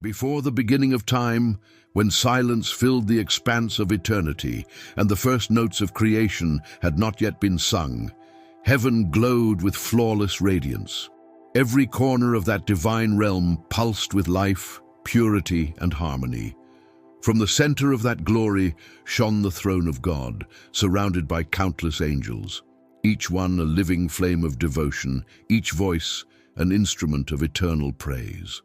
Before the beginning of time, when silence filled the expanse of eternity and the first notes of creation had not yet been sung, heaven glowed with flawless radiance. Every corner of that divine realm pulsed with life, purity, and harmony. From the center of that glory shone the throne of God, surrounded by countless angels, each one a living flame of devotion, each voice an instrument of eternal praise.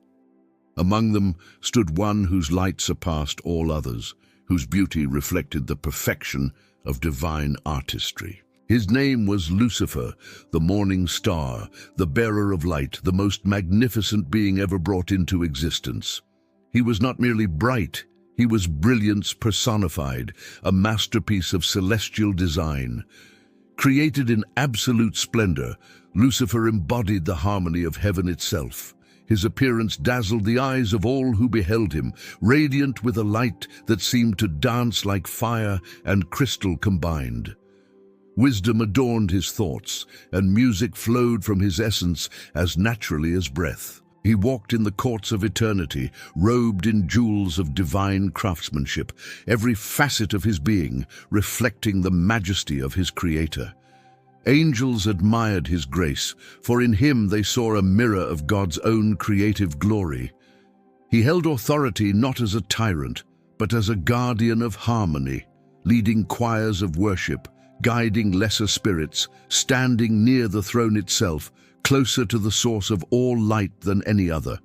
Among them stood one whose light surpassed all others, whose beauty reflected the perfection of divine artistry. His name was Lucifer, the morning star, the bearer of light, the most magnificent being ever brought into existence. He was not merely bright, he was brilliance personified, a masterpiece of celestial design. Created in absolute splendor, Lucifer embodied the harmony of heaven itself. His appearance dazzled the eyes of all who beheld him, radiant with a light that seemed to dance like fire and crystal combined. Wisdom adorned his thoughts, and music flowed from his essence as naturally as breath. He walked in the courts of eternity, robed in jewels of divine craftsmanship, every facet of his being reflecting the majesty of his Creator. Angels admired his grace, for in him they saw a mirror of God's own creative glory. He held authority not as a tyrant, but as a guardian of harmony, leading choirs of worship, guiding lesser spirits, standing near the throne itself, closer to the source of all light than any other.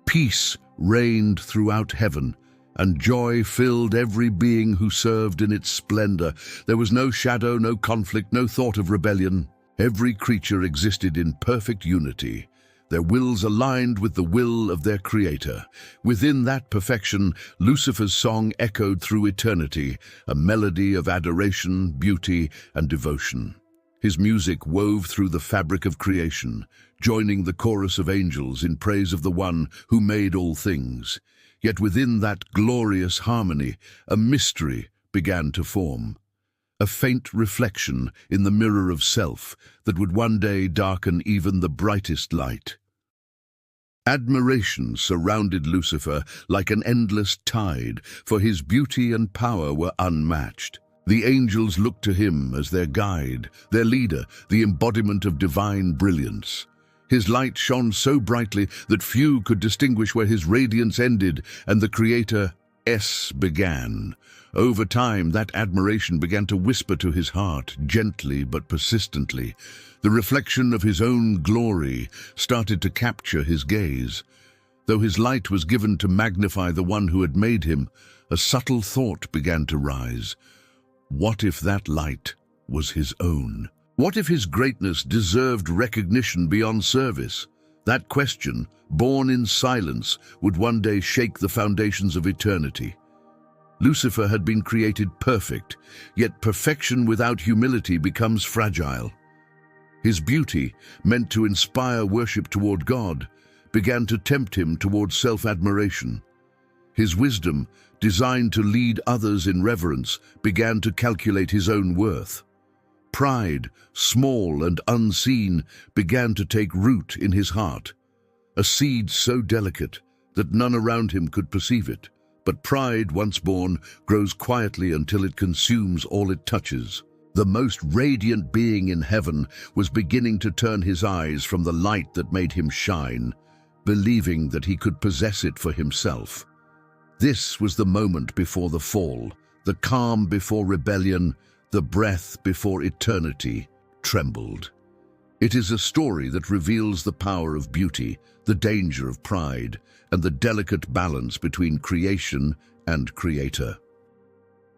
Peace reigned throughout heaven, and joy filled every being who served in its splendor. There was no shadow, no conflict, no thought of rebellion. Every creature existed in perfect unity, their wills aligned with the will of their Creator. Within that perfection, Lucifer's song echoed through eternity, a melody of adoration, beauty, and devotion. His music wove through the fabric of creation, joining the chorus of angels in praise of the One who made all things. Yet within that glorious harmony, a mystery began to form, a faint reflection in the mirror of self that would one day darken even the brightest light. Admiration surrounded Lucifer like an endless tide, for his beauty and power were unmatched. The angels looked to him as their guide, their leader, the embodiment of divine brilliance. His light shone so brightly that few could distinguish where his radiance ended and the Creator's began. Over time, that admiration began to whisper to his heart, gently but persistently. The reflection of his own glory started to capture his gaze. Though his light was given to magnify the one who had made him, a subtle thought began to rise. What if that light was his own? What if his greatness deserved recognition beyond service? That question, born in silence, would one day shake the foundations of eternity. Lucifer had been created perfect, yet perfection without humility becomes fragile. His beauty, meant to inspire worship toward God, began to tempt him toward self-admiration. His wisdom, designed to lead others in reverence, began to calculate his own worth. Pride, small and unseen, began to take root in his heart, a seed so delicate that none around him could perceive it. But pride, once born, grows quietly until it consumes all it touches. The most radiant being in heaven was beginning to turn his eyes from the light that made him shine, believing that he could possess it for himself. This was the moment before the fall, the calm before rebellion, the breath before eternity trembled. It is a story that reveals the power of beauty, the danger of pride, and the delicate balance between creation and Creator.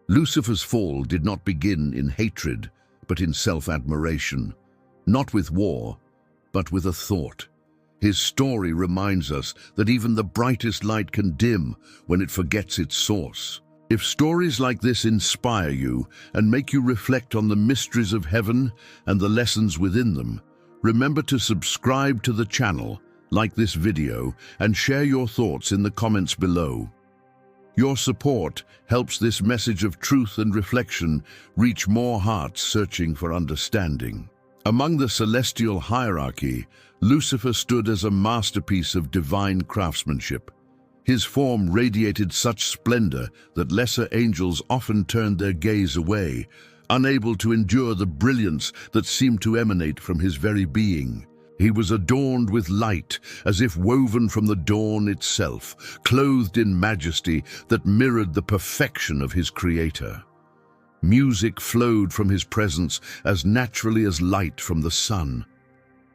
Lucifer's fall did not begin in hatred, but in self-admiration, not with war, but with a thought. His story reminds us that even the brightest light can dim when it forgets its source. If stories like this inspire you and make you reflect on the mysteries of heaven and the lessons within them, remember to subscribe to the channel, like this video, and share your thoughts in the comments below. Your support helps this message of truth and reflection reach more hearts searching for understanding. Among the celestial hierarchy, Lucifer stood as a masterpiece of divine craftsmanship. His form radiated such splendor that lesser angels often turned their gaze away, unable to endure the brilliance that seemed to emanate from his very being. He was adorned with light, as if woven from the dawn itself, clothed in majesty that mirrored the perfection of his Creator. Music flowed from his presence as naturally as light from the sun.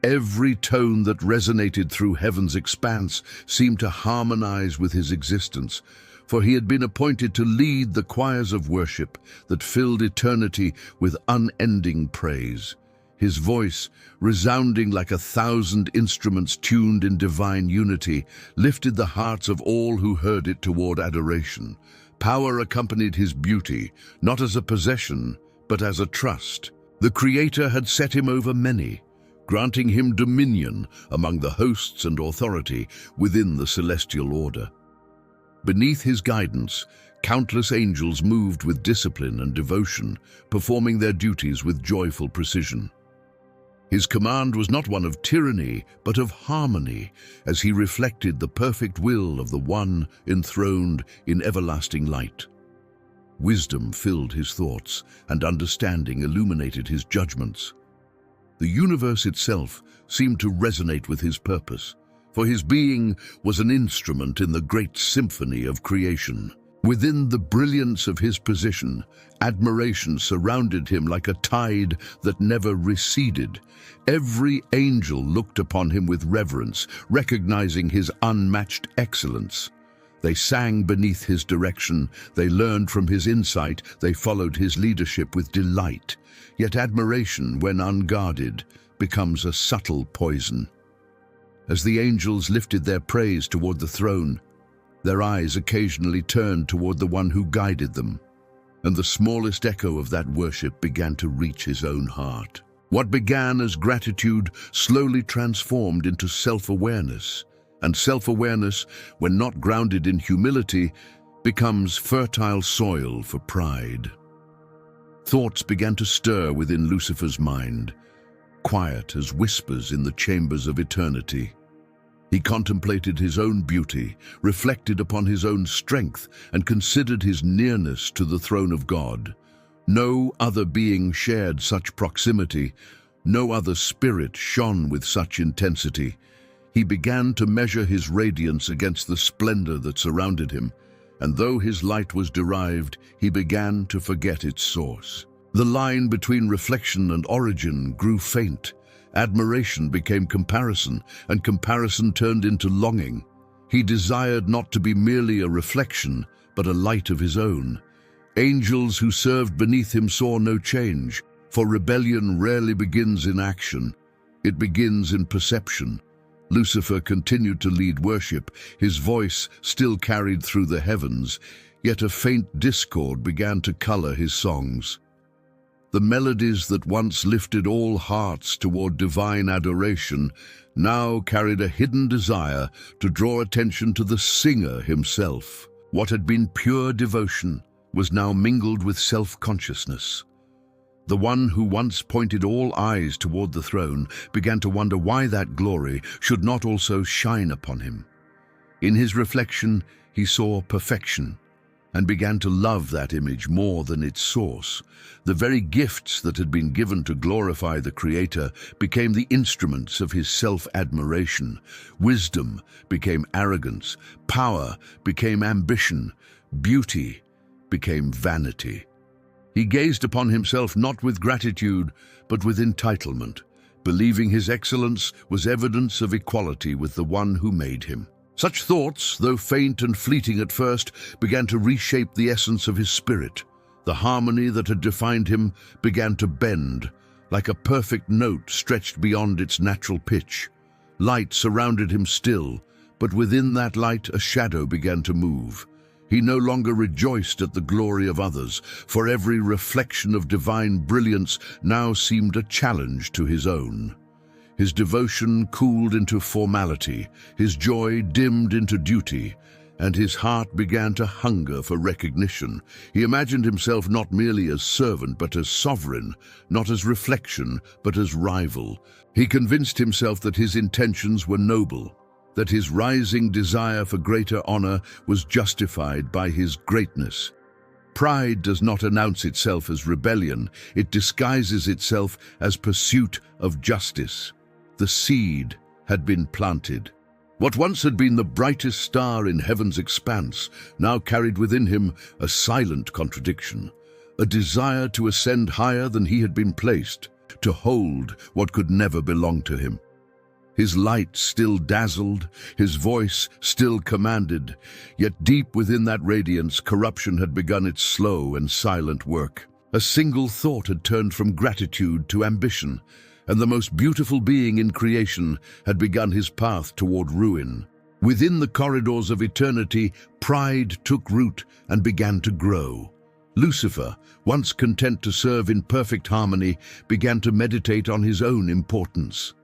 Every tone that resonated through heaven's expanse seemed to harmonize with his existence, for he had been appointed to lead the choirs of worship that filled eternity with unending praise. His voice, resounding like 1,000 instruments tuned in divine unity, lifted the hearts of all who heard it toward adoration. Power accompanied his beauty, not as a possession, but as a trust. The Creator had set him over many, granting him dominion among the hosts and authority within the celestial order. Beneath his guidance, countless angels moved with discipline and devotion, performing their duties with joyful precision. His command was not one of tyranny, but of harmony, as he reflected the perfect will of the One enthroned in everlasting light. Wisdom filled his thoughts, and understanding illuminated his judgments. The universe itself seemed to resonate with his purpose, for his being was an instrument in the great symphony of creation. Within the brilliance of his position, admiration surrounded him like a tide that never receded. Every angel looked upon him with reverence, recognizing his unmatched excellence. They sang beneath his direction, they learned from his insight, they followed his leadership with delight. Yet admiration, when unguarded, becomes a subtle poison. As the angels lifted their praise toward the throne, their eyes occasionally turned toward the one who guided them, and the smallest echo of that worship began to reach his own heart. What began as gratitude slowly transformed into self-awareness, and self-awareness, when not grounded in humility, becomes fertile soil for pride. Thoughts began to stir within Lucifer's mind, quiet as whispers in the chambers of eternity. He contemplated his own beauty, reflected upon his own strength, and considered his nearness to the throne of God. No other being shared such proximity, no other spirit shone with such intensity. He began to measure his radiance against the splendor that surrounded him, and though his light was derived, he began to forget its source. The line between reflection and origin grew faint. Admiration became comparison, and comparison turned into longing. He desired not to be merely a reflection, but a light of his own. Angels who served beneath him saw no change, for rebellion rarely begins in action. It begins in perception. Lucifer continued to lead worship, his voice still carried through the heavens, yet a faint discord began to color his songs. The melodies that once lifted all hearts toward divine adoration now carried a hidden desire to draw attention to the singer himself. What had been pure devotion was now mingled with self-consciousness. The one who once pointed all eyes toward the throne began to wonder why that glory should not also shine upon him. In his reflection, he saw perfection, and began to love that image more than its source. The very gifts that had been given to glorify the Creator became the instruments of his self-admiration. Wisdom became arrogance, power became ambition, beauty became vanity. He gazed upon himself not with gratitude, but with entitlement, believing his excellence was evidence of equality with the one who made him. Such thoughts, though faint and fleeting at first, began to reshape the essence of his spirit. The harmony that had defined him began to bend, like a perfect note stretched beyond its natural pitch. Light surrounded him still, but within that light a shadow began to move. He no longer rejoiced at the glory of others, for every reflection of divine brilliance now seemed a challenge to his own. His devotion cooled into formality, his joy dimmed into duty, and his heart began to hunger for recognition. He imagined himself not merely as servant, but as sovereign, not as reflection, but as rival. He convinced himself that his intentions were noble, that his rising desire for greater honor was justified by his greatness. Pride does not announce itself as rebellion, it disguises itself as pursuit of justice. The seed had been planted. What once had been the brightest star in heaven's expanse now carried within him a silent contradiction, a desire to ascend higher than he had been placed, to hold what could never belong to him. His light still dazzled, his voice still commanded, yet deep within that radiance, corruption had begun its slow and silent work. A single thought had turned from gratitude to ambition, and the most beautiful being in creation had begun his path toward ruin. Within the corridors of eternity, pride took root and began to grow. Lucifer, once content to serve in perfect harmony, began to meditate on his own importance.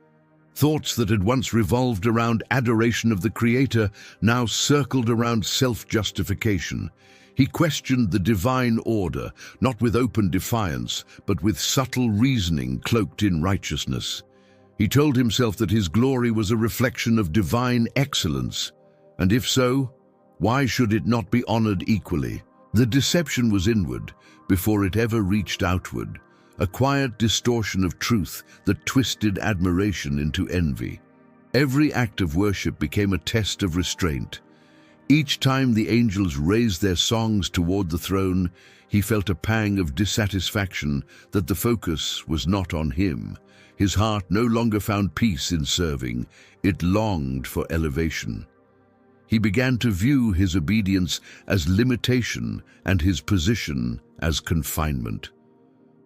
Thoughts that had once revolved around adoration of the Creator now circled around self-justification. He questioned the divine order, not with open defiance, but with subtle reasoning cloaked in righteousness. He told himself that his glory was a reflection of divine excellence, and if so, why should it not be honored equally? The deception was inward before it ever reached outward, a quiet distortion of truth that twisted admiration into envy. Every act of worship became a test of restraint. Each time the angels raised their songs toward the throne, he felt a pang of dissatisfaction that the focus was not on him. His heart no longer found peace in serving, it longed for elevation. He began to view his obedience as limitation and his position as confinement.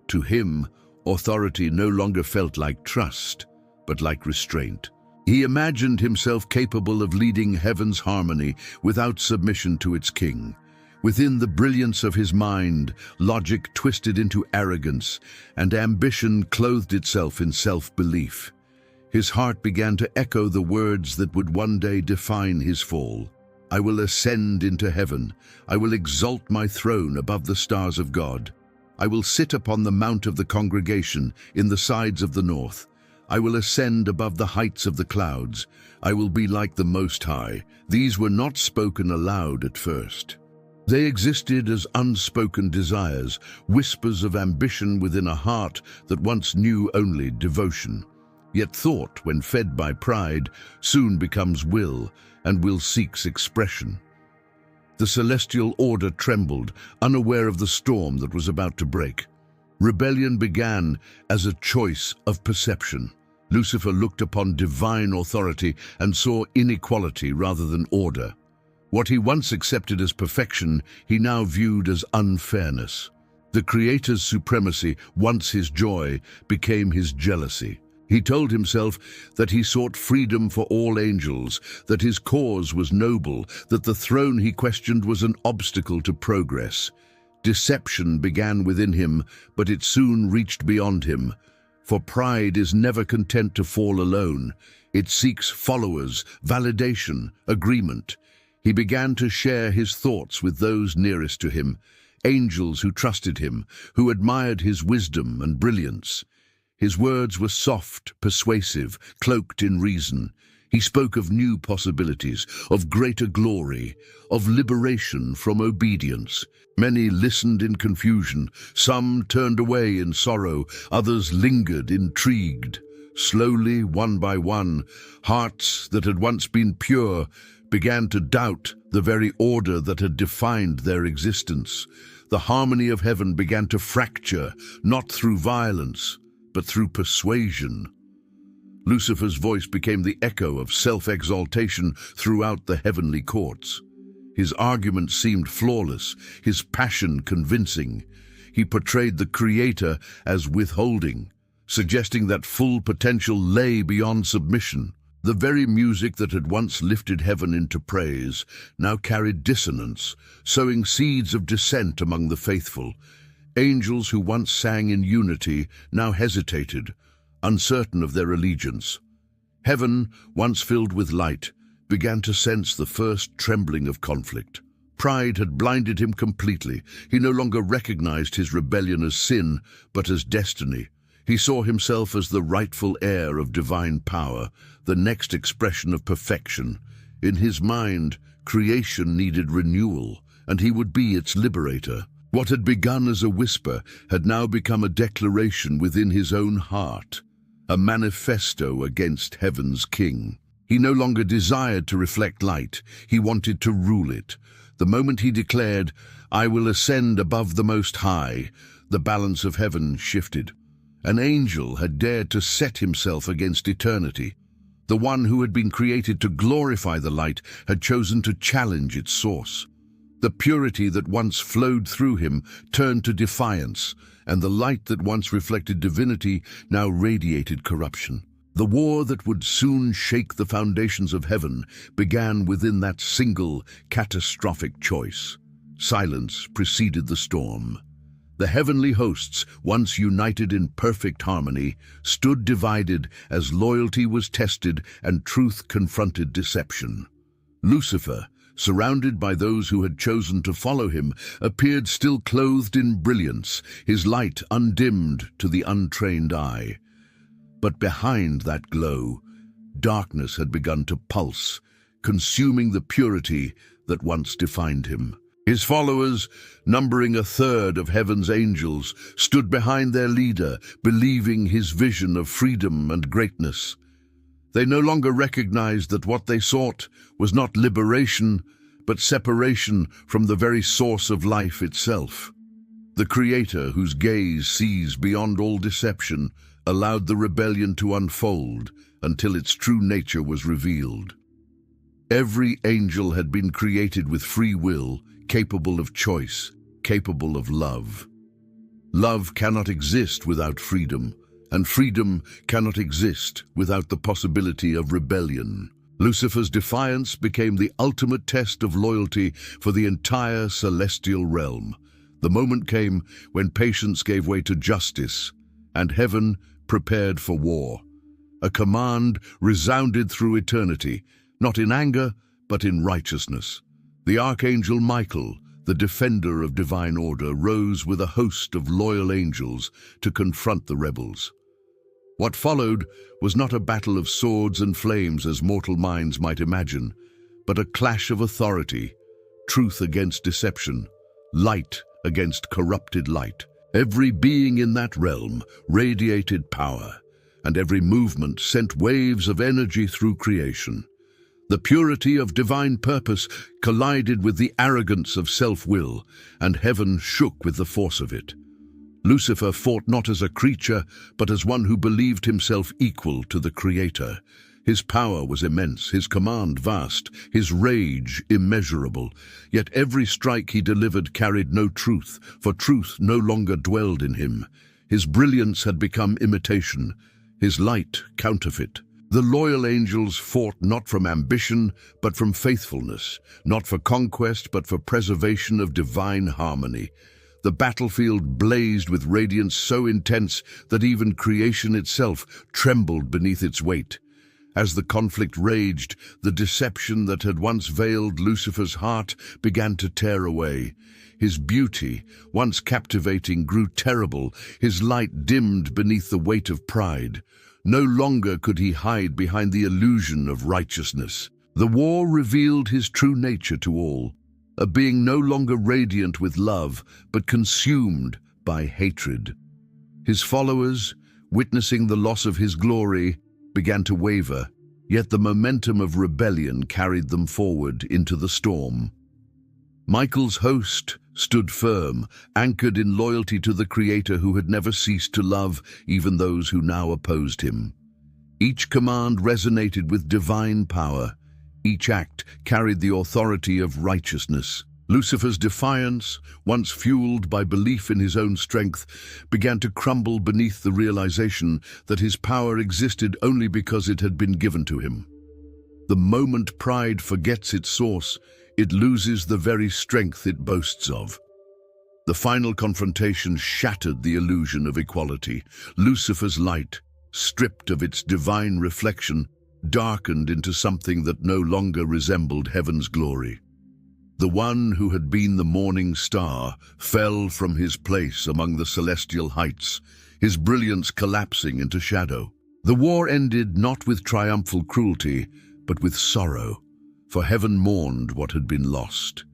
To him, authority no longer felt like trust, but like restraint. He imagined himself capable of leading heaven's harmony without submission to its king. Within the brilliance of his mind, logic twisted into arrogance, and ambition clothed itself in self-belief. His heart began to echo the words that would one day define his fall. "I will ascend into heaven. I will exalt my throne above the stars of God. I will sit upon the mount of the congregation in the sides of the north. I will ascend above the heights of the clouds. I will be like the Most High." These were not spoken aloud at first. They existed as unspoken desires, whispers of ambition within a heart that once knew only devotion. Yet thought, when fed by pride, soon becomes will, and will seeks expression. The celestial order trembled, unaware of the storm that was about to break. Rebellion began as a choice of perception. Lucifer looked upon divine authority and saw inequality rather than order. What he once accepted as perfection, he now viewed as unfairness. The Creator's supremacy, once his joy, became his jealousy. He told himself that he sought freedom for all angels, that his cause was noble, that the throne he questioned was an obstacle to progress. Deception began within him, but it soon reached beyond him. For pride is never content to fall alone. It seeks followers, validation, agreement. He began to share his thoughts with those nearest to him, angels who trusted him, who admired his wisdom and brilliance. His words were soft, persuasive, cloaked in reason. He spoke of new possibilities, of greater glory, of liberation from obedience. Many listened in confusion, some turned away in sorrow, others lingered, intrigued. Slowly, one by one, hearts that had once been pure began to doubt the very order that had defined their existence. The harmony of heaven began to fracture, not through violence, but through persuasion. Lucifer's voice became the echo of self-exaltation throughout the heavenly courts. His argument seemed flawless, his passion convincing. He portrayed the Creator as withholding, suggesting that full potential lay beyond submission. The very music that had once lifted heaven into praise now carried dissonance, sowing seeds of dissent among the faithful. Angels who once sang in unity now hesitated, uncertain of their allegiance. Heaven, once filled with light, began to sense the first trembling of conflict. Pride had blinded him completely. He no longer recognized his rebellion as sin, but as destiny. He saw himself as the rightful heir of divine power, the next expression of perfection. In his mind, creation needed renewal, and he would be its liberator. What had begun as a whisper had now become a declaration within his own heart, a manifesto against heaven's king. He no longer desired to reflect light, he wanted to rule it. The moment he declared, "I will ascend above the Most High," the balance of heaven shifted. An angel had dared to set himself against eternity. The one who had been created to glorify the light had chosen to challenge its source. The purity that once flowed through him turned to defiance, and the light that once reflected divinity now radiated corruption. The war that would soon shake the foundations of heaven began within that single, catastrophic choice. Silence preceded the storm. The heavenly hosts, once united in perfect harmony, stood divided as loyalty was tested and truth confronted deception. Lucifer, surrounded by those who had chosen to follow him, appeared still clothed in brilliance, his light undimmed to the untrained eye. But behind that glow, darkness had begun to pulse, consuming the purity that once defined him. His followers, numbering a third of heaven's angels, stood behind their leader, believing his vision of freedom and greatness. They no longer recognized that what they sought was not liberation, but separation from the very source of life itself. The Creator, whose gaze sees beyond all deception, allowed the rebellion to unfold until its true nature was revealed. Every angel had been created with free will, capable of choice, capable of love. Love cannot exist without freedom, and freedom cannot exist without the possibility of rebellion. Lucifer's defiance became the ultimate test of loyalty for the entire celestial realm. The moment came when patience gave way to justice, and heaven prepared for war. A command resounded through eternity, not in anger, but in righteousness. The archangel Michael, the defender of divine order, rose with a host of loyal angels to confront the rebels. What followed was not a battle of swords and flames as mortal minds might imagine, but a clash of authority, truth against deception, light against corrupted light. Every being in that realm radiated power, and every movement sent waves of energy through creation. The purity of divine purpose collided with the arrogance of self-will, and heaven shook with the force of it. Lucifer fought not as a creature, but as one who believed himself equal to the Creator. His power was immense, his command vast, his rage immeasurable. Yet every strike he delivered carried no truth, for truth no longer dwelled in him. His brilliance had become imitation, his light counterfeit. The loyal angels fought not from ambition, but from faithfulness, not for conquest, but for preservation of divine harmony. The battlefield blazed with radiance so intense that even creation itself trembled beneath its weight. As the conflict raged, the deception that had once veiled Lucifer's heart began to tear away. His beauty, once captivating, grew terrible, his light dimmed beneath the weight of pride. No longer could he hide behind the illusion of righteousness. The war revealed his true nature to all, a being no longer radiant with love, but consumed by hatred. His followers, witnessing the loss of his glory, began to waver, yet the momentum of rebellion carried them forward into the storm. Michael's host stood firm, anchored in loyalty to the Creator who had never ceased to love even those who now opposed him. Each command resonated with divine power. Each act carried the authority of righteousness. Lucifer's defiance, once fueled by belief in his own strength, began to crumble beneath the realization that his power existed only because it had been given to him. The moment pride forgets its source, it loses the very strength it boasts of. The final confrontation shattered the illusion of equality. Lucifer's light, stripped of its divine reflection, darkened into something that no longer resembled heaven's glory. The one who had been the morning star fell from his place among the celestial heights, his brilliance collapsing into shadow. The war ended not with triumphal cruelty, but with sorrow, for heaven mourned what had been lost.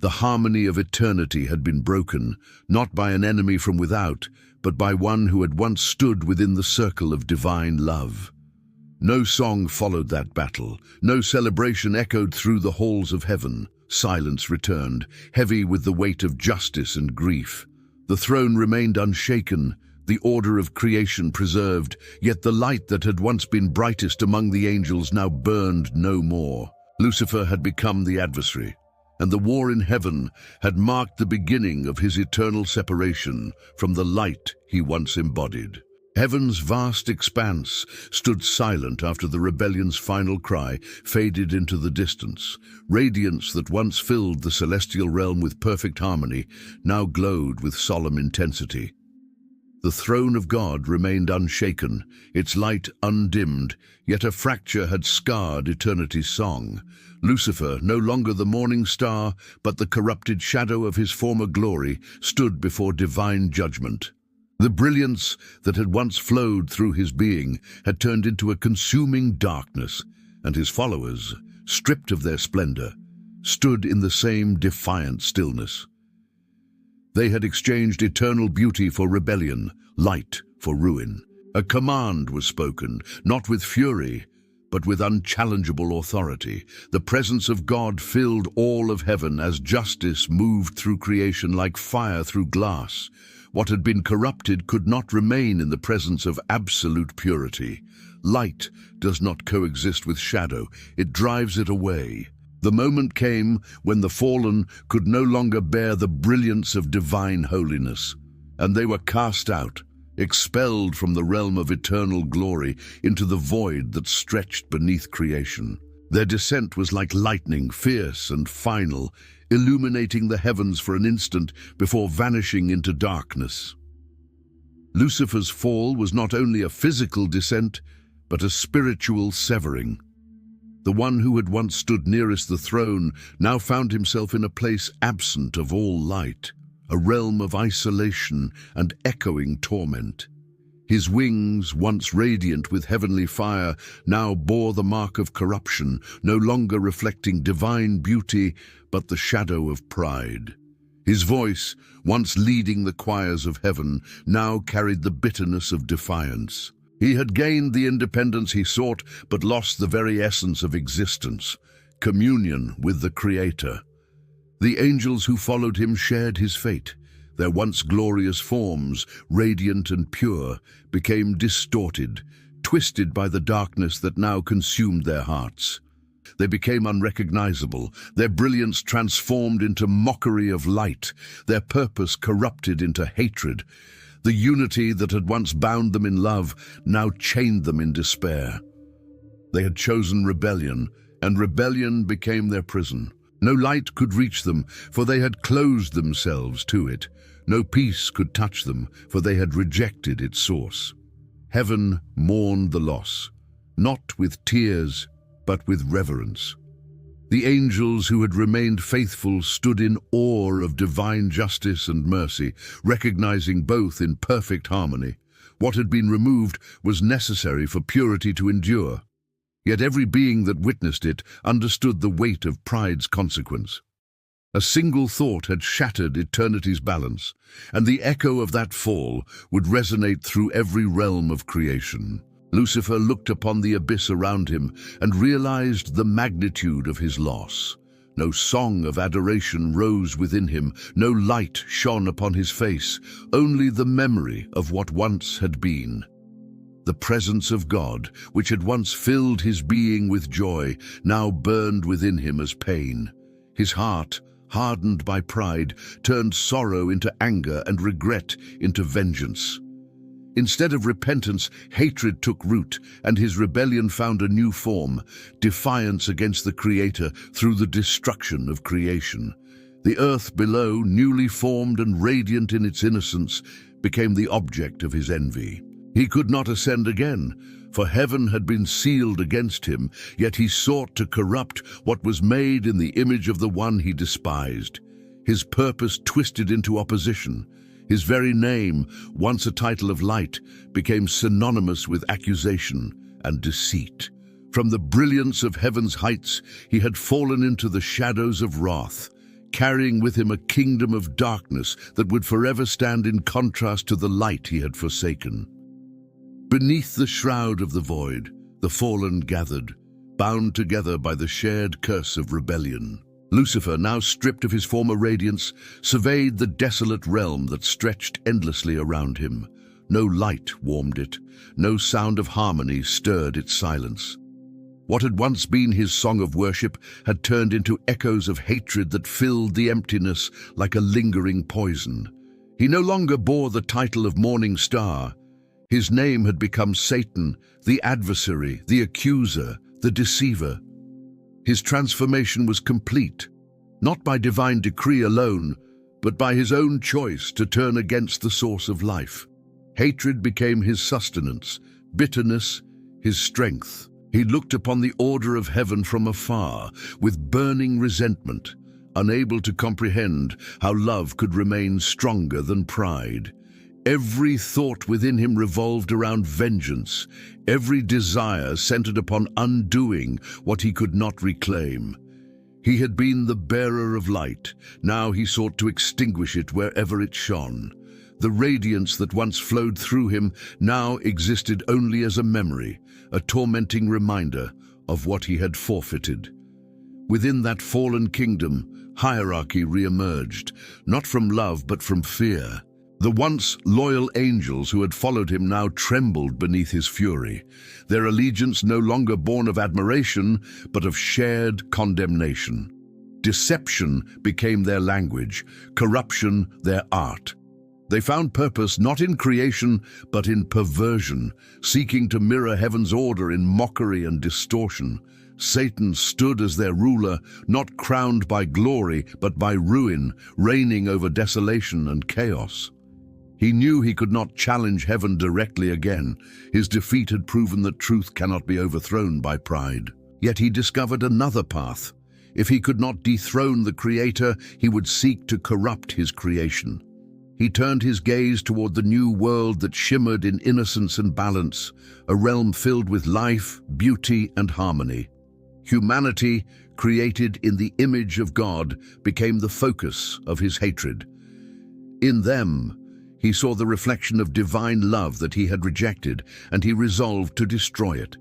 The harmony of eternity had been broken, not by an enemy from without, but by one who had once stood within the circle of divine love. No song followed that battle, no celebration echoed through the halls of heaven. Silence returned, heavy with the weight of justice and grief. The throne remained unshaken, the order of creation preserved, yet the light that had once been brightest among the angels now burned no more. Lucifer had become the adversary, and the war in heaven had marked the beginning of his eternal separation from the light he once embodied. Heaven's vast expanse stood silent after the rebellion's final cry faded into the distance. Radiance that once filled the celestial realm with perfect harmony now glowed with solemn intensity. The throne of God remained unshaken, its light undimmed, yet a fracture had scarred eternity's song. Lucifer, no longer the morning star, but the corrupted shadow of his former glory, stood before divine judgment. The brilliance that had once flowed through his being had turned into a consuming darkness, and his followers, stripped of their splendor, stood in the same defiant stillness. They had exchanged eternal beauty for rebellion, light for ruin. A command was spoken, not with fury, but with unchallengeable authority. The presence of God filled all of heaven as justice moved through creation like fire through glass. What had been corrupted could not remain in the presence of absolute purity. Light does not coexist with shadow, it drives it away. The moment came when the fallen could no longer bear the brilliance of divine holiness, and they were cast out, expelled from the realm of eternal glory into the void that stretched beneath creation. Their descent was like lightning, fierce and final, illuminating the heavens for an instant before vanishing into darkness. Lucifer's fall was not only a physical descent, but a spiritual severing. The one who had once stood nearest the throne now found himself in a place absent of all light, a realm of isolation and echoing torment. His wings, once radiant with heavenly fire, now bore the mark of corruption, no longer reflecting divine beauty, but the shadow of pride. His voice, once leading the choirs of heaven, now carried the bitterness of defiance. He had gained the independence he sought, but lost the very essence of existence, communion with the Creator. The angels who followed him shared his fate. Their once glorious forms, radiant and pure, became distorted, twisted by the darkness that now consumed their hearts. They became unrecognizable, their brilliance transformed into mockery of light, their purpose corrupted into hatred. The unity that had once bound them in love now chained them in despair. They had chosen rebellion, and rebellion became their prison. No light could reach them, for they had closed themselves to it. No peace could touch them, for they had rejected its source. Heaven mourned the loss, not with tears, but with reverence. The angels who had remained faithful stood in awe of divine justice and mercy, recognizing both in perfect harmony. What had been removed was necessary for purity to endure. Yet every being that witnessed it understood the weight of pride's consequence. A single thought had shattered eternity's balance, and the echo of that fall would resonate through every realm of creation. Lucifer looked upon the abyss around him and realized the magnitude of his loss. No song of adoration rose within him, no light shone upon his face, only the memory of what once had been. The presence of God, which had once filled his being with joy, now burned within him as pain. His heart, hardened by pride, turned sorrow into anger and regret into vengeance. Instead of repentance, hatred took root, and his rebellion found a new form, defiance against the Creator through the destruction of creation. The earth below, newly formed and radiant in its innocence, became the object of his envy. He could not ascend again, for heaven had been sealed against him, yet he sought to corrupt what was made in the image of the one he despised. His purpose twisted into opposition, His very name, once a title of light, became synonymous with accusation and deceit. From the brilliance of heaven's heights, he had fallen into the shadows of wrath, carrying with him a kingdom of darkness that would forever stand in contrast to the light he had forsaken. Beneath the shroud of the void, the fallen gathered, bound together by the shared curse of rebellion. Lucifer, now stripped of his former radiance, surveyed the desolate realm that stretched endlessly around him. No light warmed it, no sound of harmony stirred its silence. What had once been his song of worship had turned into echoes of hatred that filled the emptiness like a lingering poison. He no longer bore the title of Morning Star. His name had become Satan, the adversary, the accuser, the deceiver. His transformation was complete, not by divine decree alone, but by his own choice to turn against the source of life. Hatred became his sustenance, bitterness his strength. He looked upon the order of heaven from afar, with burning resentment, unable to comprehend how love could remain stronger than pride. Every thought within him revolved around vengeance, every desire centered upon undoing what he could not reclaim. He had been the bearer of light, now he sought to extinguish it wherever it shone. The radiance that once flowed through him now existed only as a memory, a tormenting reminder of what he had forfeited. Within that fallen kingdom, hierarchy re-emerged, not from love but from fear. The once loyal angels who had followed him now trembled beneath his fury, their allegiance no longer born of admiration, but of shared condemnation. Deception became their language, corruption their art. They found purpose not in creation, but in perversion, seeking to mirror heaven's order in mockery and distortion. Satan stood as their ruler, not crowned by glory, but by ruin, reigning over desolation and chaos. He knew he could not challenge heaven directly again. His defeat had proven that truth cannot be overthrown by pride. Yet he discovered another path. If he could not dethrone the Creator, he would seek to corrupt his creation. He turned his gaze toward the new world that shimmered in innocence and balance, a realm filled with life, beauty, and harmony. Humanity, created in the image of God, became the focus of his hatred. In them, he saw the reflection of divine love that he had rejected, and he resolved to destroy it.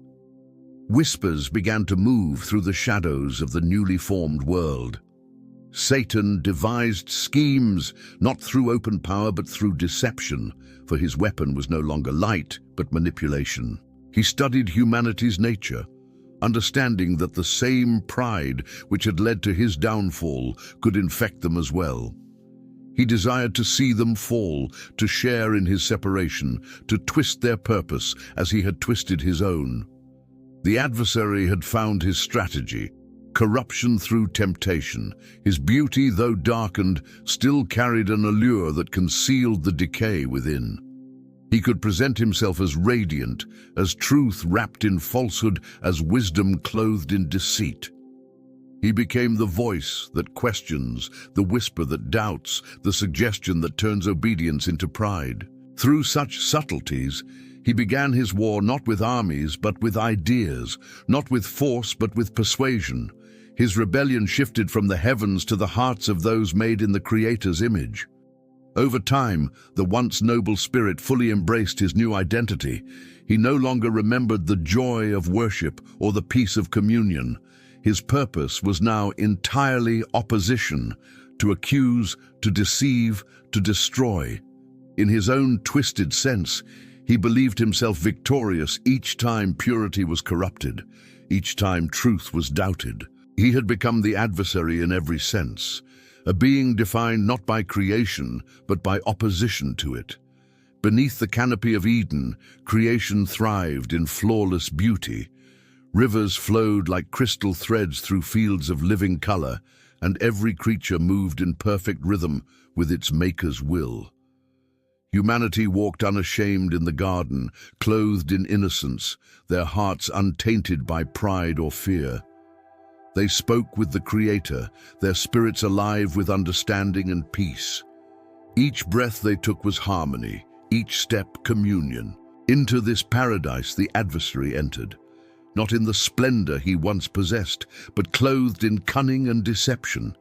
Whispers began to move through the shadows of the newly formed world. Satan devised schemes, not through open power but through deception, for his weapon was no longer light but manipulation. He studied humanity's nature, understanding that the same pride which had led to his downfall could infect them as well. He desired to see them fall, to share in his separation, to twist their purpose as he had twisted his own. The adversary had found his strategy. Corruption through temptation. His beauty, though darkened, still carried an allure that concealed the decay within. He could present himself as radiant, as truth wrapped in falsehood, as wisdom clothed in deceit. He became the voice that questions, the whisper that doubts, the suggestion that turns obedience into pride. Through such subtleties, he began his war not with armies but with ideas, not with force but with persuasion. His rebellion shifted from the heavens to the hearts of those made in the Creator's image. Over time, the once noble spirit fully embraced his new identity. He no longer remembered the joy of worship or the peace of communion. His purpose was now entirely opposition, to accuse, to deceive, to destroy. In his own twisted sense, he believed himself victorious each time purity was corrupted, each time truth was doubted. He had become the adversary in every sense, a being defined not by creation, but by opposition to it. Beneath the canopy of Eden, creation thrived in flawless beauty. Rivers flowed like crystal threads through fields of living color, and every creature moved in perfect rhythm with its maker's will. Humanity walked unashamed in the garden, clothed in innocence, their hearts untainted by pride or fear. They spoke with the Creator, their spirits alive with understanding and peace. Each breath they took was harmony, each step communion. Into this paradise the adversary entered, not in the splendor he once possessed, but clothed in cunning and deception.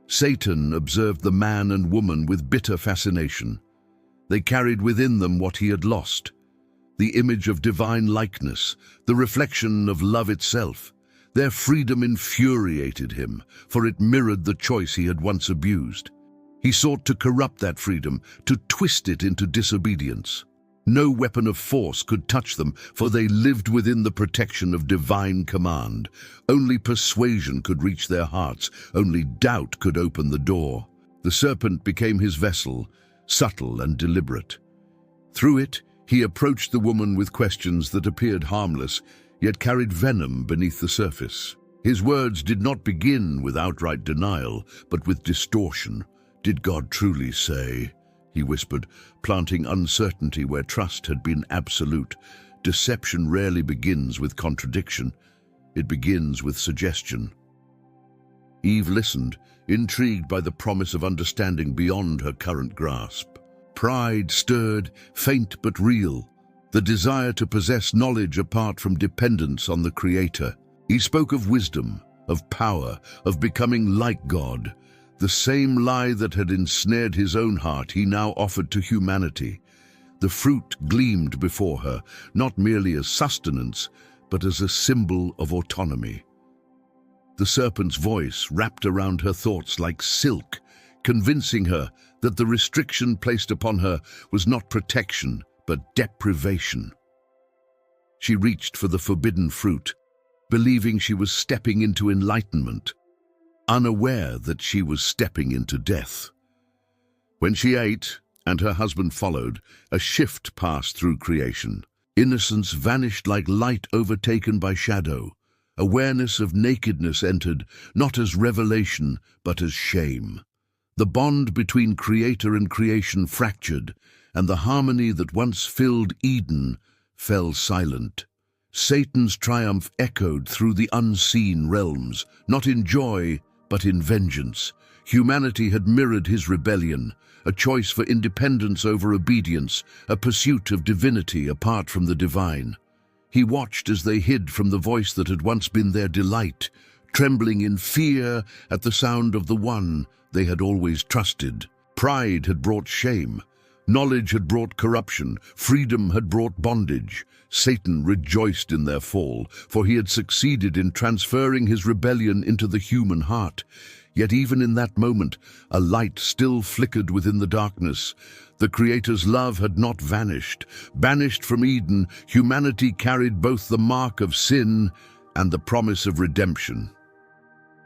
Satan observed the man and woman with bitter fascination. They carried within them what he had lost, the image of divine likeness, the reflection of love itself. Their freedom infuriated him, for it mirrored the choice he had once abused. He sought to corrupt that freedom, to twist it into disobedience. No weapon of force could touch them, for they lived within the protection of divine command. Only persuasion could reach their hearts, only doubt could open the door. The serpent became his vessel, subtle and deliberate. Through it, he approached the woman with questions that appeared harmless, yet carried venom beneath the surface. His words did not begin with outright denial, but with distortion. "Did God truly say?" he whispered, planting uncertainty where trust had been absolute. Deception rarely begins with contradiction. It begins with suggestion. Eve listened, intrigued by the promise of understanding beyond her current grasp. Pride stirred, faint but real, the desire to possess knowledge apart from dependence on the Creator. He spoke of wisdom, of power, of becoming like God. The same lie that had ensnared his own heart he now offered to humanity. The fruit gleamed before her, not merely as sustenance, but as a symbol of autonomy. The serpent's voice wrapped around her thoughts like silk, convincing her that the restriction placed upon her was not protection, but deprivation. She reached for the forbidden fruit, believing she was stepping into enlightenment, unaware that she was stepping into death. When she ate, and her husband followed, a shift passed through creation. Innocence vanished like light overtaken by shadow. Awareness of nakedness entered, not as revelation, but as shame. The bond between Creator and creation fractured, and the harmony that once filled Eden fell silent. Satan's triumph echoed through the unseen realms, not in joy, but in vengeance. Humanity had mirrored his rebellion, a choice for independence over obedience, a pursuit of divinity apart from the divine. He watched as they hid from the voice that had once been their delight, trembling in fear at the sound of the one they had always trusted. Pride had brought shame. Knowledge had brought corruption. Freedom had brought bondage. Satan rejoiced in their fall, for he had succeeded in transferring his rebellion into the human heart. Yet even in that moment, a light still flickered within the darkness. The Creator's love had not vanished. Banished from Eden, humanity carried both the mark of sin and the promise of redemption.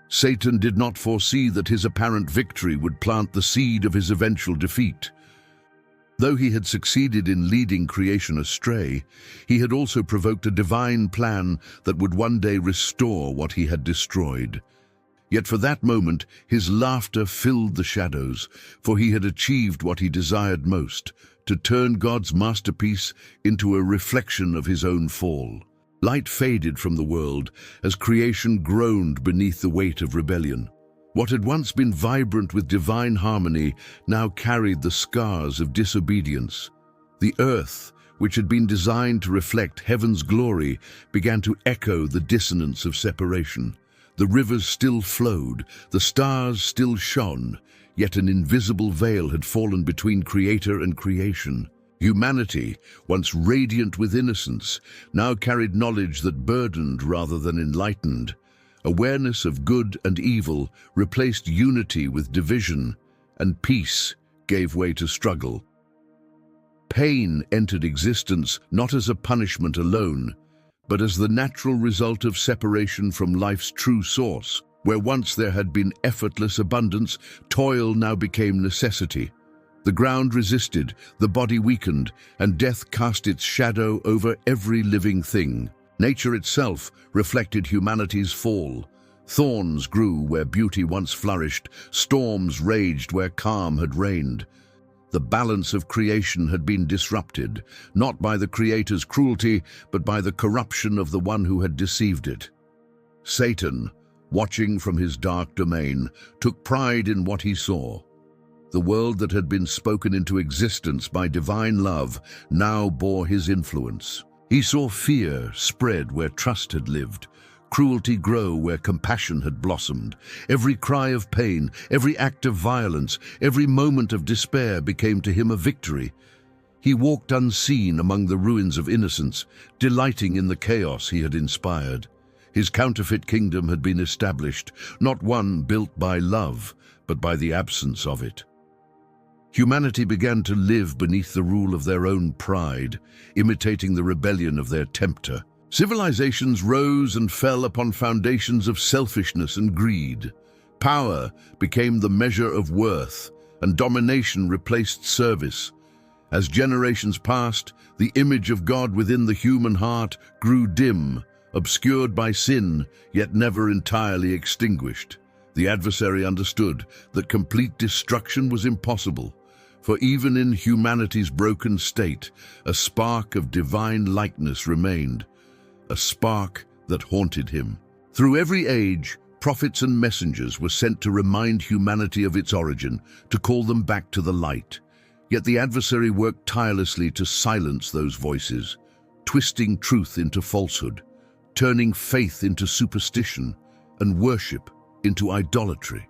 Satan did not foresee that his apparent victory would plant the seed of his eventual defeat. Though he had succeeded in leading creation astray, he had also provoked a divine plan that would one day restore what he had destroyed. Yet for that moment, his laughter filled the shadows, for he had achieved what he desired most, to turn God's masterpiece into a reflection of his own fall. Light faded from the world as creation groaned beneath the weight of rebellion. What had once been vibrant with divine harmony now carried the scars of disobedience. The earth, which had been designed to reflect heaven's glory, began to echo the dissonance of separation. The rivers still flowed, the stars still shone, yet an invisible veil had fallen between Creator and creation. Humanity, once radiant with innocence, now carried knowledge that burdened rather than enlightened. Awareness of good and evil replaced unity with division, and peace gave way to struggle. Pain entered existence not as a punishment alone, but as the natural result of separation from life's true source. Where once there had been effortless abundance, toil now became necessity. The ground resisted, the body weakened, and death cast its shadow over every living thing. Nature itself reflected humanity's fall. Thorns grew where beauty once flourished, storms raged where calm had reigned. The balance of creation had been disrupted, not by the Creator's cruelty, but by the corruption of the one who had deceived it. Satan, watching from his dark domain, took pride in what he saw. The world that had been spoken into existence by divine love now bore his influence. He saw fear spread where trust had lived, cruelty grow where compassion had blossomed. Every cry of pain, every act of violence, every moment of despair became to him a victory. He walked unseen among the ruins of innocence, delighting in the chaos he had inspired. His counterfeit kingdom had been established, not one built by love, but by the absence of it. Humanity began to live beneath the rule of their own pride, imitating the rebellion of their tempter. Civilizations rose and fell upon foundations of selfishness and greed. Power became the measure of worth, and domination replaced service. As generations passed, the image of God within the human heart grew dim, obscured by sin, yet never entirely extinguished. The adversary understood that complete destruction was impossible, for even in humanity's broken state, a spark of divine likeness remained, a spark that haunted him. Through every age, prophets and messengers were sent to remind humanity of its origin, to call them back to the light. Yet the adversary worked tirelessly to silence those voices, twisting truth into falsehood, turning faith into superstition, and worship into idolatry.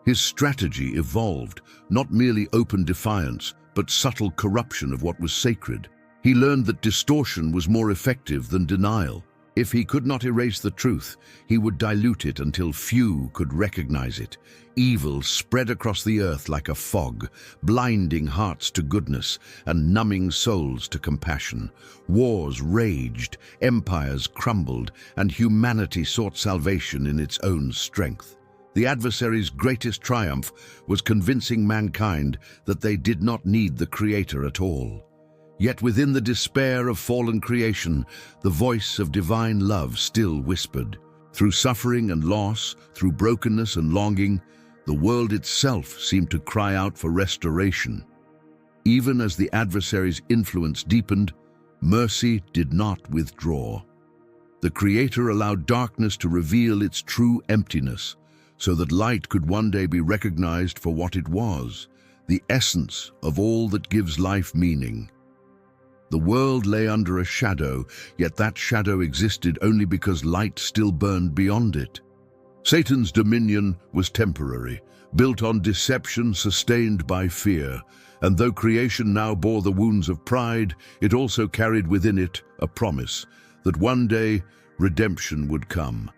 His strategy evolved, not merely open defiance, but subtle corruption of what was sacred. He learned that distortion was more effective than denial. If he could not erase the truth, he would dilute it until few could recognize it. Evil spread across the earth like a fog, blinding hearts to goodness and numbing souls to compassion. Wars raged, empires crumbled, and humanity sought salvation in its own strength. The adversary's greatest triumph was convincing mankind that they did not need the Creator at all. Yet within the despair of fallen creation, the voice of divine love still whispered. Through suffering and loss, through brokenness and longing, the world itself seemed to cry out for restoration. Even as the adversary's influence deepened, mercy did not withdraw. The Creator allowed darkness to reveal its true emptiness, so that light could one day be recognized for what it was, the essence of all that gives life meaning. The world lay under a shadow, yet that shadow existed only because light still burned beyond it. Satan's dominion was temporary, built on deception, sustained by fear, and though creation now bore the wounds of pride, it also carried within it a promise that one day redemption would come.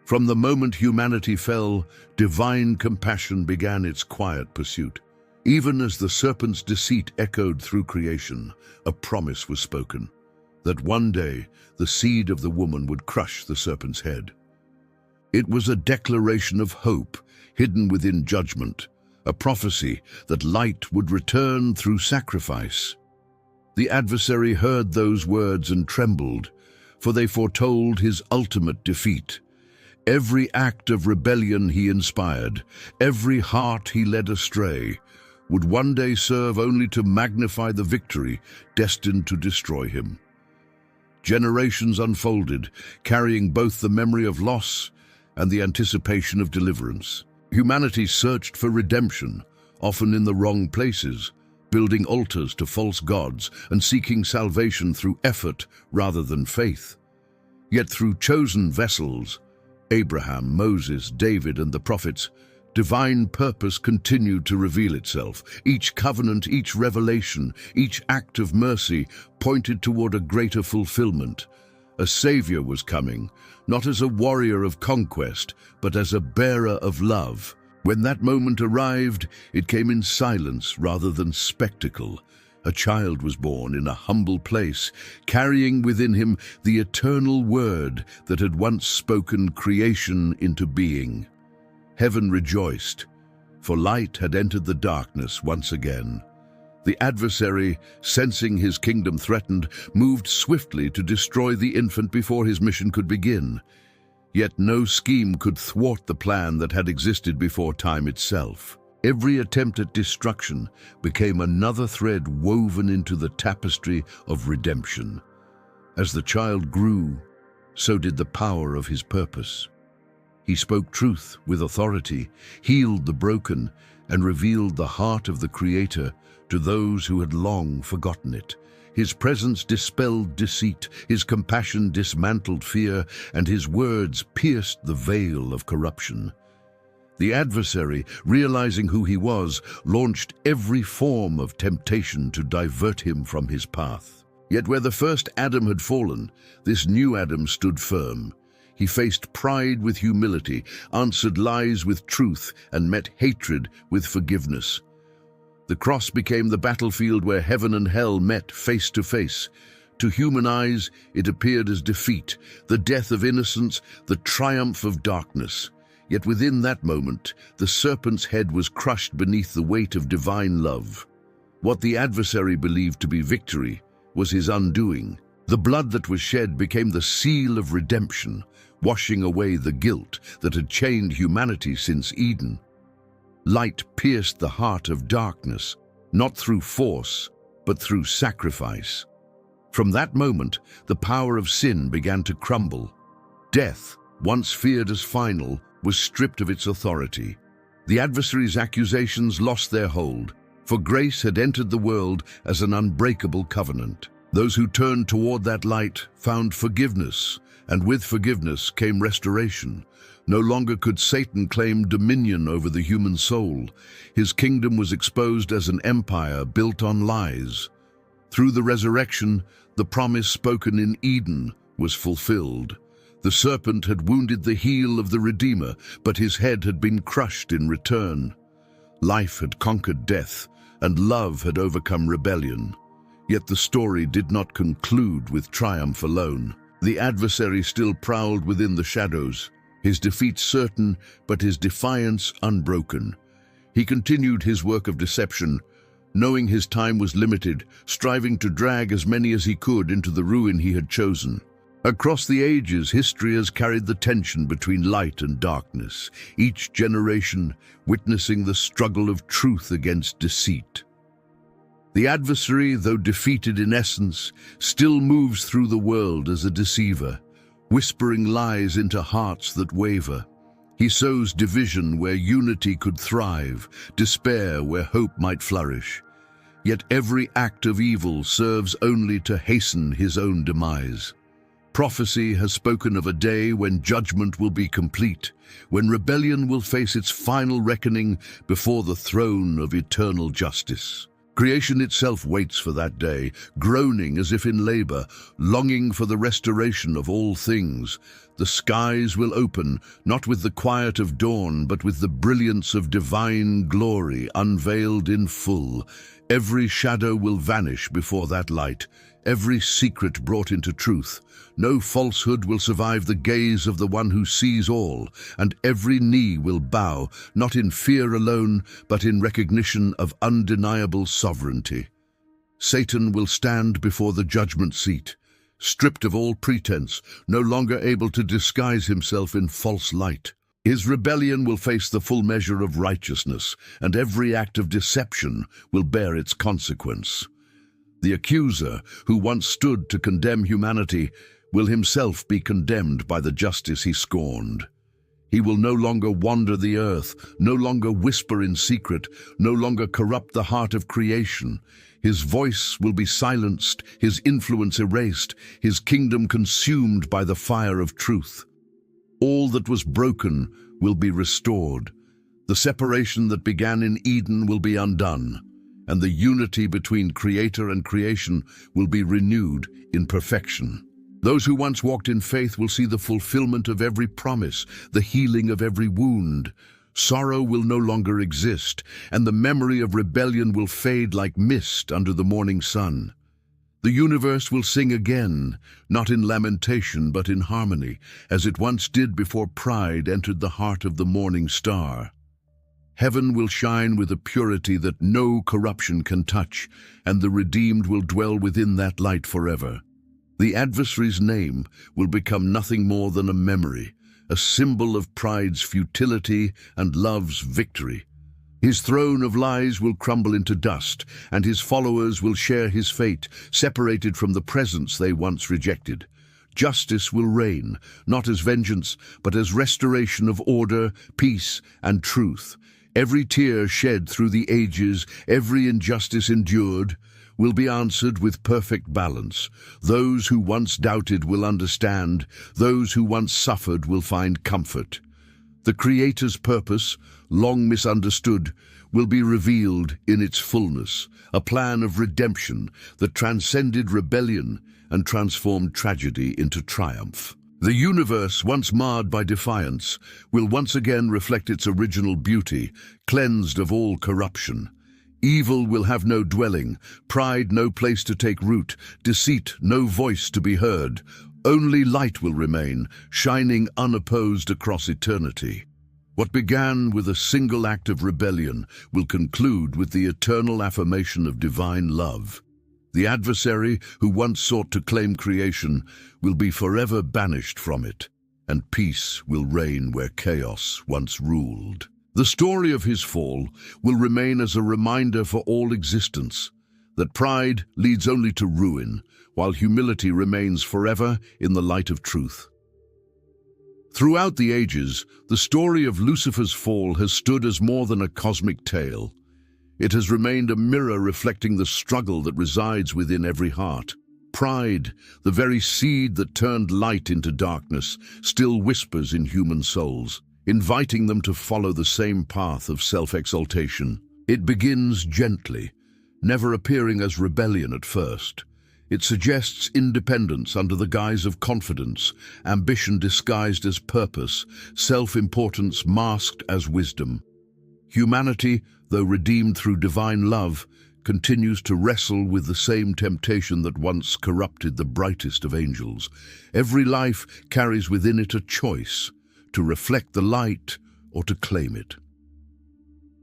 From the moment humanity fell, divine compassion began its quiet pursuit. Even as the serpent's deceit echoed through creation, a promise was spoken, that one day the seed of the woman would crush the serpent's head. It was a declaration of hope hidden within judgment, a prophecy that light would return through sacrifice. The adversary heard those words and trembled, for they foretold his ultimate defeat. Every act of rebellion he inspired, every heart he led astray, would one day serve only to magnify the victory destined to destroy him. Generations unfolded, carrying both the memory of loss and the anticipation of deliverance. Humanity searched for redemption, often in the wrong places, building altars to false gods and seeking salvation through effort rather than faith. Yet through chosen vessels, Abraham, Moses, David, and the prophets, divine purpose continued to reveal itself. Each covenant, each revelation, each act of mercy pointed toward a greater fulfillment. A Savior was coming, not as a warrior of conquest, but as a bearer of love. When that moment arrived, it came in silence rather than spectacle. A child was born in a humble place, carrying within him the eternal word that had once spoken creation into being. Heaven rejoiced, for light had entered the darkness once again. The adversary, sensing his kingdom threatened, moved swiftly to destroy the infant before his mission could begin. Yet no scheme could thwart the plan that had existed before time itself. Every attempt at destruction became another thread woven into the tapestry of redemption. As the child grew, so did the power of his purpose. He spoke truth with authority, healed the broken, and revealed the heart of the Creator to those who had long forgotten it. His presence dispelled deceit, his compassion dismantled fear, and his words pierced the veil of corruption. The adversary, realizing who he was, launched every form of temptation to divert him from his path. Yet where the first Adam had fallen, this new Adam stood firm. He faced pride with humility, answered lies with truth, and met hatred with forgiveness. The cross became the battlefield where heaven and hell met face to face. To human eyes, it appeared as defeat, the death of innocence, the triumph of darkness. Yet within that moment, the serpent's head was crushed beneath the weight of divine love. What the adversary believed to be victory was his undoing. The blood that was shed became the seal of redemption, washing away the guilt that had chained humanity since Eden. Light pierced the heart of darkness, not through force, but through sacrifice. From that moment, the power of sin began to crumble. Death, once feared as final, was stripped of its authority. The adversary's accusations lost their hold, for grace had entered the world as an unbreakable covenant. Those who turned toward that light found forgiveness, and with forgiveness came restoration. No longer could Satan claim dominion over the human soul. His kingdom was exposed as an empire built on lies. Through the resurrection, the promise spoken in Eden was fulfilled. The serpent had wounded the heel of the Redeemer, but his head had been crushed in return. Life had conquered death, and love had overcome rebellion. Yet the story did not conclude with triumph alone. The adversary still prowled within the shadows, his defeat certain, but his defiance unbroken. He continued his work of deception, knowing his time was limited, striving to drag as many as he could into the ruin he had chosen. Across the ages, history has carried the tension between light and darkness, each generation witnessing the struggle of truth against deceit. The adversary, though defeated in essence, still moves through the world as a deceiver, whispering lies into hearts that waver. He sows division where unity could thrive, despair where hope might flourish. Yet every act of evil serves only to hasten his own demise. Prophecy has spoken of a day when judgment will be complete, when rebellion will face its final reckoning before the throne of eternal justice. Creation itself waits for that day, groaning as if in labor, longing for the restoration of all things. The skies will open, not with the quiet of dawn, but with the brilliance of divine glory unveiled in full. Every shadow will vanish before that light, every secret brought into truth. No falsehood will survive the gaze of the one who sees all, and every knee will bow, not in fear alone, but in recognition of undeniable sovereignty. Satan will stand before the judgment seat, stripped of all pretense, no longer able to disguise himself in false light. His rebellion will face the full measure of righteousness, and every act of deception will bear its consequence. The accuser, who once stood to condemn humanity, will himself be condemned by the justice he scorned. He will no longer wander the earth, no longer whisper in secret, no longer corrupt the heart of creation. His voice will be silenced, his influence erased, his kingdom consumed by the fire of truth. All that was broken will be restored. The separation that began in Eden will be undone, and the unity between Creator and creation will be renewed in perfection. Those who once walked in faith will see the fulfillment of every promise, the healing of every wound. Sorrow will no longer exist, and the memory of rebellion will fade like mist under the morning sun. The universe will sing again, not in lamentation but in harmony, as it once did before pride entered the heart of the morning star. Heaven will shine with a purity that no corruption can touch, and the redeemed will dwell within that light forever. The adversary's name will become nothing more than a memory, a symbol of pride's futility and love's victory. His throne of lies will crumble into dust, and his followers will share his fate, separated from the presence they once rejected. Justice will reign, not as vengeance, but as restoration of order, peace, and truth. Every tear shed through the ages, every injustice endured, will be answered with perfect balance. Those who once doubted will understand. Those who once suffered will find comfort. The Creator's purpose, long misunderstood, will be revealed in its fullness, a plan of redemption that transcended rebellion and transformed tragedy into triumph. The universe, once marred by defiance, will once again reflect its original beauty, cleansed of all corruption. Evil will have no dwelling, pride no place to take root, deceit no voice to be heard. Only light will remain, shining unopposed across eternity. What began with a single act of rebellion will conclude with the eternal affirmation of divine love. The adversary who once sought to claim creation will be forever banished from it, and peace will reign where chaos once ruled. The story of his fall will remain as a reminder for all existence that pride leads only to ruin, while humility remains forever in the light of truth. Throughout the ages, the story of Lucifer's fall has stood as more than a cosmic tale. It has remained a mirror reflecting the struggle that resides within every heart. Pride, the very seed that turned light into darkness, still whispers in human souls, inviting them to follow the same path of self-exaltation. It begins gently, never appearing as rebellion at first. It suggests independence under the guise of confidence, ambition disguised as purpose, self-importance masked as wisdom. Humanity, though redeemed through divine love, continues to wrestle with the same temptation that once corrupted the brightest of angels. Every life carries within it a choice, to reflect the light or to claim it.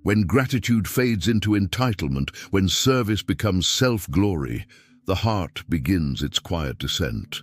When gratitude fades into entitlement, when service becomes self-glory, the heart begins its quiet descent.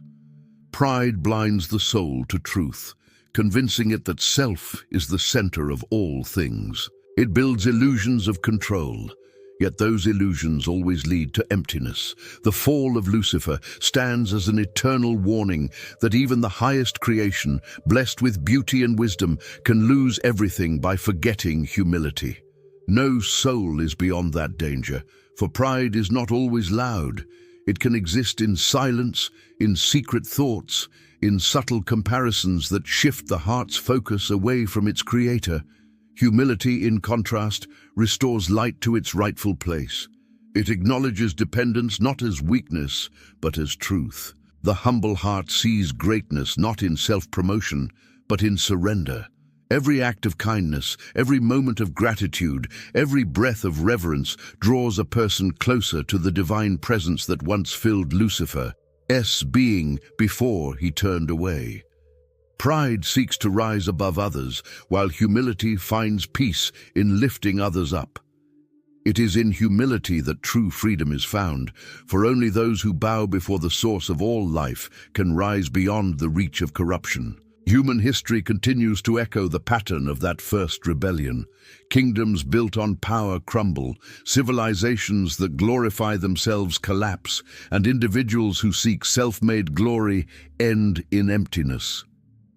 Pride blinds the soul to truth, convincing it that self is the center of all things. It builds illusions of control, yet those illusions always lead to emptiness. The fall of Lucifer stands as an eternal warning that even the highest creation, blessed with beauty and wisdom, can lose everything by forgetting humility. No soul is beyond that danger, for pride is not always loud. It can exist in silence, in secret thoughts, in subtle comparisons that shift the heart's focus away from its creator. Humility, in contrast, restores light to its rightful place. It acknowledges dependence not as weakness, but as truth. The humble heart sees greatness not in self-promotion, but in surrender. Every act of kindness, every moment of gratitude, every breath of reverence draws a person closer to the divine presence that once filled Lucifer's being before he turned away. Pride seeks to rise above others, while humility finds peace in lifting others up. It is in humility that true freedom is found, for only those who bow before the source of all life can rise beyond the reach of corruption. Human history continues to echo the pattern of that first rebellion. Kingdoms built on power crumble, civilizations that glorify themselves collapse, and individuals who seek self-made glory end in emptiness.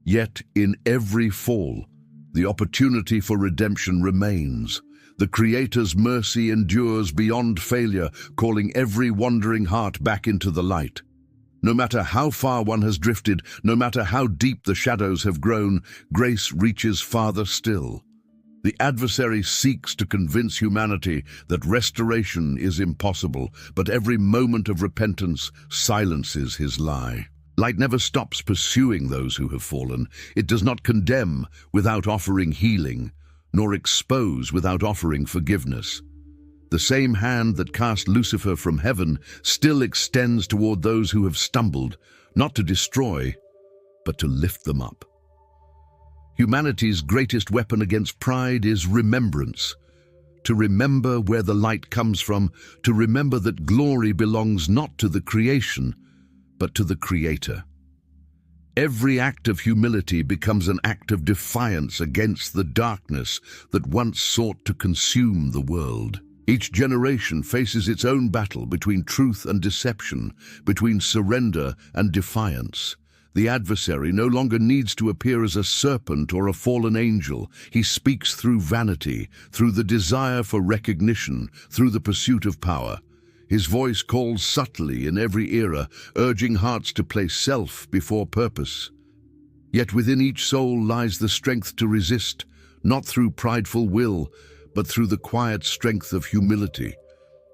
Yet, in every fall, the opportunity for redemption remains. The Creator's mercy endures beyond failure, calling every wandering heart back into the light. No matter how far one has drifted, no matter how deep the shadows have grown, grace reaches farther still. The adversary seeks to convince humanity that restoration is impossible, but every moment of repentance silences his lie. Light never stops pursuing those who have fallen. It does not condemn without offering healing, nor expose without offering forgiveness. The same hand that cast Lucifer from heaven still extends toward those who have stumbled, not to destroy, but to lift them up. Humanity's greatest weapon against pride is remembrance. To remember where the light comes from, to remember that glory belongs not to the creation, but to the Creator. Every act of humility becomes an act of defiance against the darkness that once sought to consume the world. Each generation faces its own battle between truth and deception, between surrender and defiance. The adversary no longer needs to appear as a serpent or a fallen angel. He speaks through vanity, through the desire for recognition, through the pursuit of power. His voice calls subtly in every era, urging hearts to place self before purpose. Yet within each soul lies the strength to resist, not through prideful will, but through the quiet strength of humility.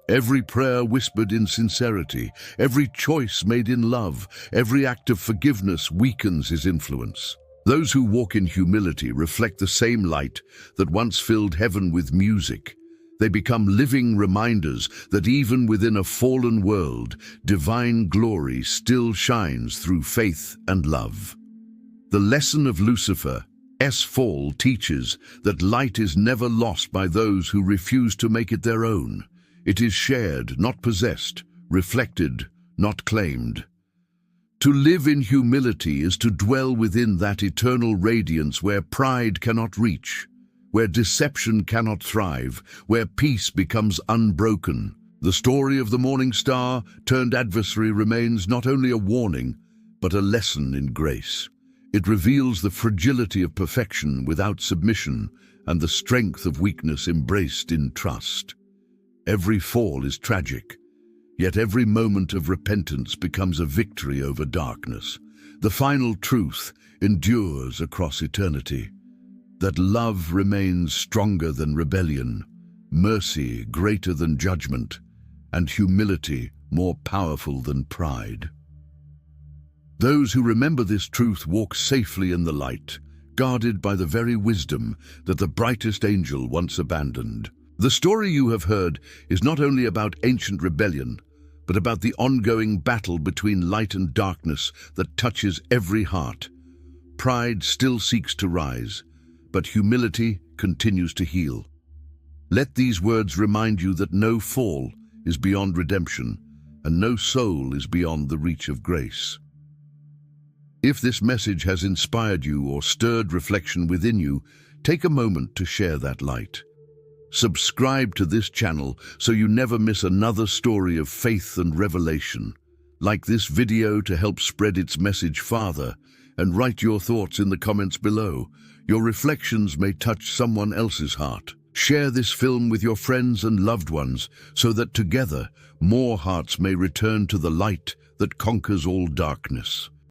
Every prayer whispered in sincerity, every choice made in love, every act of forgiveness weakens his influence. Those who walk in humility reflect the same light that once filled heaven with music. They become living reminders that even within a fallen world, divine glory still shines through faith and love. The lesson of Lucifer's fall teaches that light is never lost by those who refuse to make it their own. It is shared, not possessed, reflected, not claimed. To live in humility is to dwell within that eternal radiance where pride cannot reach, where deception cannot thrive, where peace becomes unbroken. The story of the morning star turned adversary remains not only a warning, but a lesson in grace. It reveals the fragility of perfection without submission and the strength of weakness embraced in trust. Every fall is tragic, yet every moment of repentance becomes a victory over darkness. The final truth endures across eternity, that love remains stronger than rebellion, mercy greater than judgment, and humility more powerful than pride. Those who remember this truth walk safely in the light, guarded by the very wisdom that the brightest angel once abandoned. The story you have heard is not only about ancient rebellion, but about the ongoing battle between light and darkness that touches every heart. Pride still seeks to rise, but humility continues to heal. Let these words remind you that no fall is beyond redemption, and no soul is beyond the reach of grace. If this message has inspired you or stirred reflection within you, take a moment to share that light. Subscribe to this channel so you never miss another story of faith and revelation. Like this video to help spread its message farther, and write your thoughts in the comments below. Your reflections may touch someone else's heart. Share this film with your friends and loved ones so that together more hearts may return to the light that conquers all darkness.